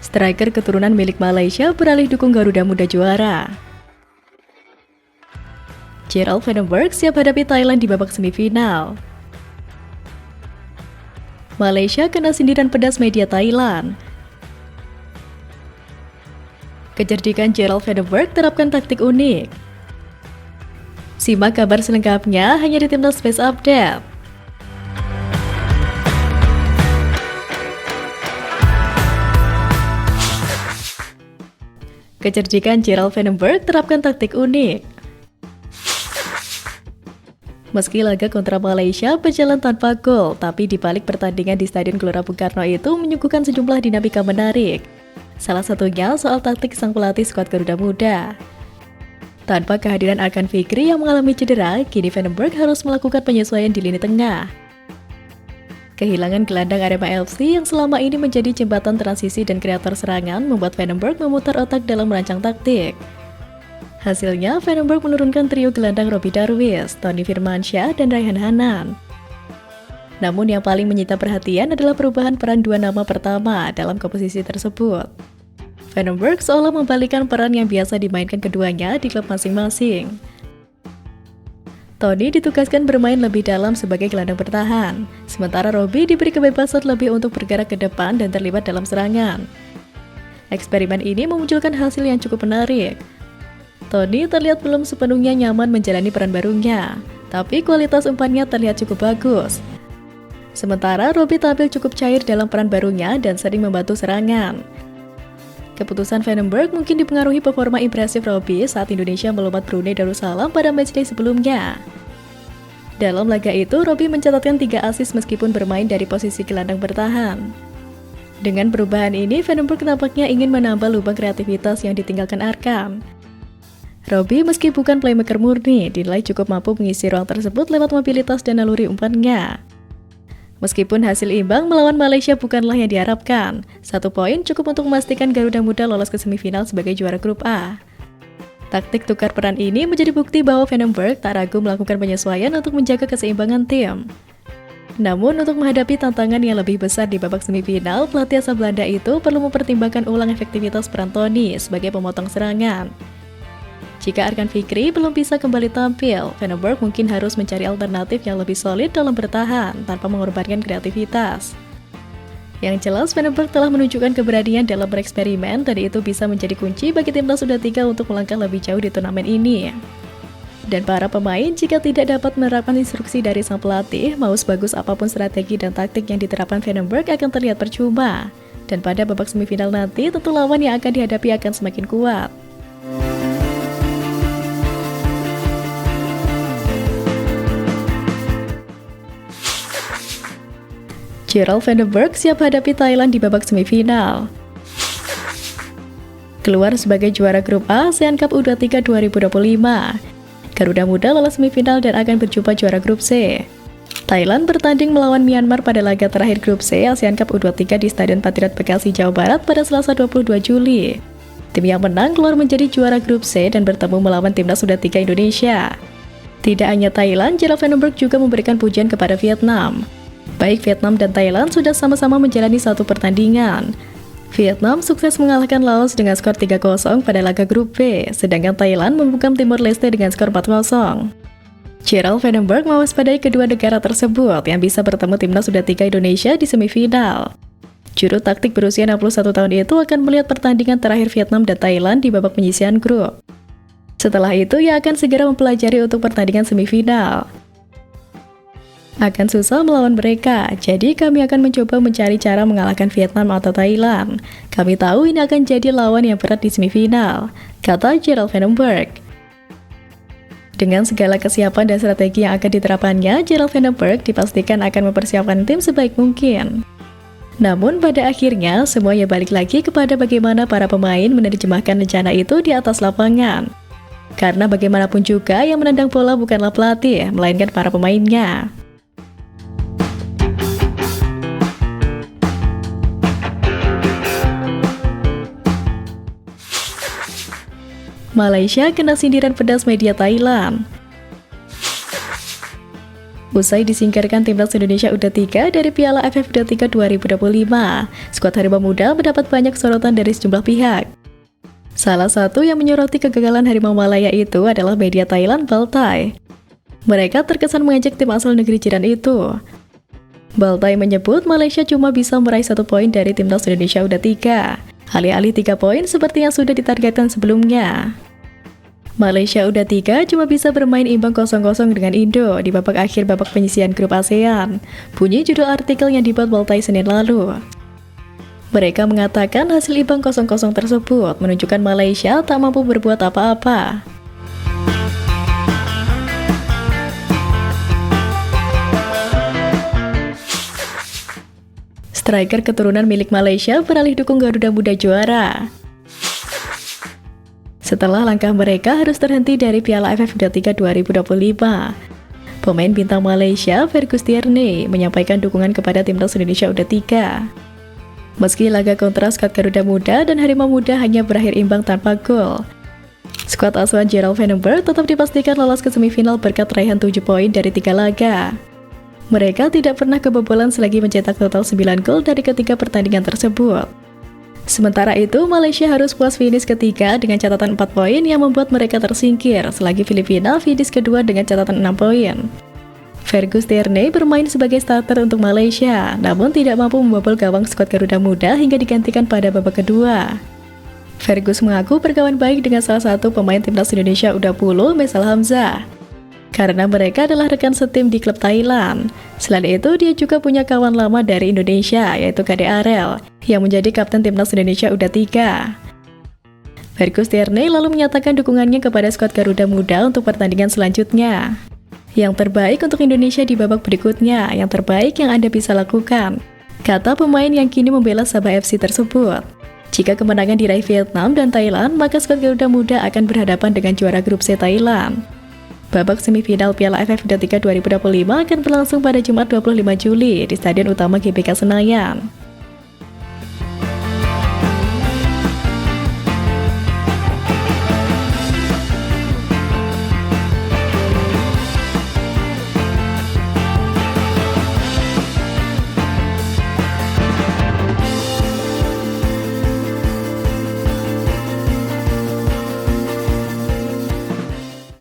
Striker keturunan milik Malaysia beralih dukung Garuda Muda juara. Gerald Vandenberg siap hadapi Thailand di babak semifinal. Malaysia kena sindiran pedas media Thailand. Kecerdikan Gerald Vandenberg terapkan taktik unik. Simak kabar selengkapnya hanya di Timnas Space Update. Kecerdikan Gerald Vandenberg terapkan taktik unik. Meski laga kontra Malaysia berjalan tanpa gol, tapi di balik pertandingan di Stadion Gelora Bung Karno itu menyuguhkan sejumlah dinamika menarik. Salah satunya soal taktik sang pelatih skuad Garuda Muda. Tanpa kehadiran Arkan Fikri yang mengalami cedera, kini Vandenberg harus melakukan penyesuaian di lini tengah. Kehilangan gelandang Arema FC yang selama ini menjadi jembatan transisi dan kreator serangan membuat Vandenberg memutar otak dalam merancang taktik. Hasilnya, Vandenberg menurunkan trio gelandang Robbie Darwish, Tony Firmansyah, dan Raihan Hanan. Namun yang paling menyita perhatian adalah perubahan peran dua nama pertama dalam komposisi tersebut. Vandenberg seolah membalikan peran yang biasa dimainkan keduanya di klub masing-masing. Tony ditugaskan bermain lebih dalam sebagai gelandang bertahan, sementara Robbie diberi kebebasan lebih untuk bergerak ke depan dan terlibat dalam serangan. Eksperimen ini memunculkan hasil yang cukup menarik. Tony terlihat belum sepenuhnya nyaman menjalani peran barunya, tapi kualitas umpannya terlihat cukup bagus. Sementara Robbie tampil cukup cair dalam peran barunya dan sering membantu serangan. Keputusan Vandenberg mungkin dipengaruhi performa impresif Robbie saat Indonesia melompat Brunei Darussalam pada matchday sebelumnya. Dalam laga itu, Robbie mencatatkan 3 assist meskipun bermain dari posisi gelandang bertahan. Dengan perubahan ini, Vandenberg nampaknya ingin menambah lubang kreativitas yang ditinggalkan Arkan. Robbie meski bukan playmaker murni, dinilai cukup mampu mengisi ruang tersebut lewat mobilitas dan naluri umpannya. Meskipun hasil imbang melawan Malaysia bukanlah yang diharapkan, 1 poin cukup untuk memastikan Garuda Muda lolos ke semifinal sebagai juara grup A. Taktik tukar peran ini menjadi bukti bahwa Vandenberg tak ragu melakukan penyesuaian untuk menjaga keseimbangan tim. Namun untuk menghadapi tantangan yang lebih besar di babak semifinal, pelatih asal Belanda itu perlu mempertimbangkan ulang efektivitas peran Tony sebagai pemotong serangan. Jika Arkan Fikri belum bisa kembali tampil, Vandenberg mungkin harus mencari alternatif yang lebih solid dalam bertahan tanpa mengorbankan kreativitas. Yang jelas, Vandenberg telah menunjukkan keberanian dalam bereksperimen dan itu bisa menjadi kunci bagi timnas U23 untuk melangkah lebih jauh di turnamen ini. Dan para pemain jika tidak dapat menerapkan instruksi dari sang pelatih, mau sebagus apapun strategi dan taktik yang diterapkan Vandenberg akan terlihat percuma. Dan pada babak semifinal nanti, tentu lawan yang akan dihadapi akan semakin kuat. Gerald Vandenberg siap hadapi Thailand di babak semifinal. Keluar sebagai juara grup A ASEAN Cup U23 2025. Garuda Muda lolos semifinal dan akan berjumpa juara grup C. Thailand bertanding melawan Myanmar pada laga terakhir grup C ASEAN Cup U23 di Stadion Patriot Bekasi, Jawa Barat pada Selasa 22 Juli. Tim yang menang keluar menjadi juara grup C dan bertemu melawan timnas U23 Indonesia. Tidak hanya Thailand, Gerald Vandenberg juga memberikan pujian kepada Vietnam. Baik Vietnam dan Thailand sudah sama-sama menjalani satu pertandingan. Vietnam sukses mengalahkan Laos dengan skor 3-0 pada laga grup B, sedangkan Thailand membungkam Timor Leste dengan skor 4-0. Gerald Vandenberg mewaspadai kedua negara tersebut yang bisa bertemu timnas U23 Indonesia di semifinal. Juru taktik berusia 61 tahun itu akan melihat pertandingan terakhir Vietnam dan Thailand di babak penyisihan grup. Setelah itu, ia akan segera mempelajari untuk pertandingan semifinal. Akan susah melawan mereka, jadi kami akan mencoba mencari cara mengalahkan Vietnam atau Thailand. Kami tahu ini akan jadi lawan yang berat di semifinal, kata Gerald Vandenberg. Dengan segala kesiapan dan strategi yang akan diterapkannya, Gerald Vandenberg dipastikan akan mempersiapkan tim sebaik mungkin. Namun pada akhirnya, semuanya balik lagi kepada bagaimana para pemain menerjemahkan rencana itu di atas lapangan. Karena bagaimanapun juga yang menendang bola bukanlah pelatih, melainkan para pemainnya. Malaysia kena sindiran pedas media Thailand. Usai disingkirkan timnas Indonesia U23 dari Piala AFF U23 2025, skuad Harimau Muda mendapat banyak sorotan dari sejumlah pihak. Salah satu yang menyoroti kegagalan Harimau Malaya itu adalah media Thailand Baltai. Mereka terkesan mengejek tim asal negeri jiran itu. Baltai menyebut Malaysia cuma bisa meraih 1 poin dari timnas Indonesia U23, alih-alih 3 poin seperti yang sudah ditargetkan sebelumnya. Malaysia U23 cuma bisa bermain imbang 0-0 dengan Indo di babak akhir babak penyisihan grup ASEAN, bunyi judul artikel yang dibuat Baltai Senin lalu. Mereka mengatakan hasil imbang 0-0 tersebut menunjukkan Malaysia tak mampu berbuat apa-apa. Striker keturunan milik Malaysia beralih dukung Garuda Muda juara. Setelah langkah mereka harus terhenti dari Piala AFF U23 2025, pemain bintang Malaysia Fergus Tierney menyampaikan dukungan kepada timnas Indonesia U23. Meski laga kontra skuad Garuda Muda dan Harimau Muda hanya berakhir imbang tanpa gol, skuad asuhan Gerald Vandenberg tetap dipastikan lolos ke semifinal berkat raihan 7 poin dari 3 laga. Mereka tidak pernah kebobolan selagi mencetak total 9 gol dari ketiga pertandingan tersebut. Sementara itu, Malaysia harus puas finish ketiga dengan catatan 4 poin yang membuat mereka tersingkir, selagi Filipina finish kedua dengan catatan 6 poin. Fergus Tierney bermain sebagai starter untuk Malaysia, namun tidak mampu membobol gawang skuad Garuda Muda hingga digantikan pada babak kedua. Fergus mengaku berkawan baik dengan salah satu pemain timnas Indonesia U20, Mesal Hamzah, karena mereka adalah rekan setim di klub Thailand. Selain itu, dia juga punya kawan lama dari Indonesia, yaitu Kade Arel, yang menjadi kapten timnas Indonesia U23. Fergus Tierney lalu menyatakan dukungannya kepada skuad Garuda Muda untuk pertandingan selanjutnya. Yang terbaik untuk Indonesia di babak berikutnya, yang terbaik yang Anda bisa lakukan, kata pemain yang kini membela Sabah FC tersebut. Jika kemenangan diraih Vietnam dan Thailand, maka skuad Garuda Muda akan berhadapan dengan juara grup C Thailand. Babak semifinal Piala AFF U23 2025 akan berlangsung pada Jumat 25 Juli di Stadion Utama GBK Senayan.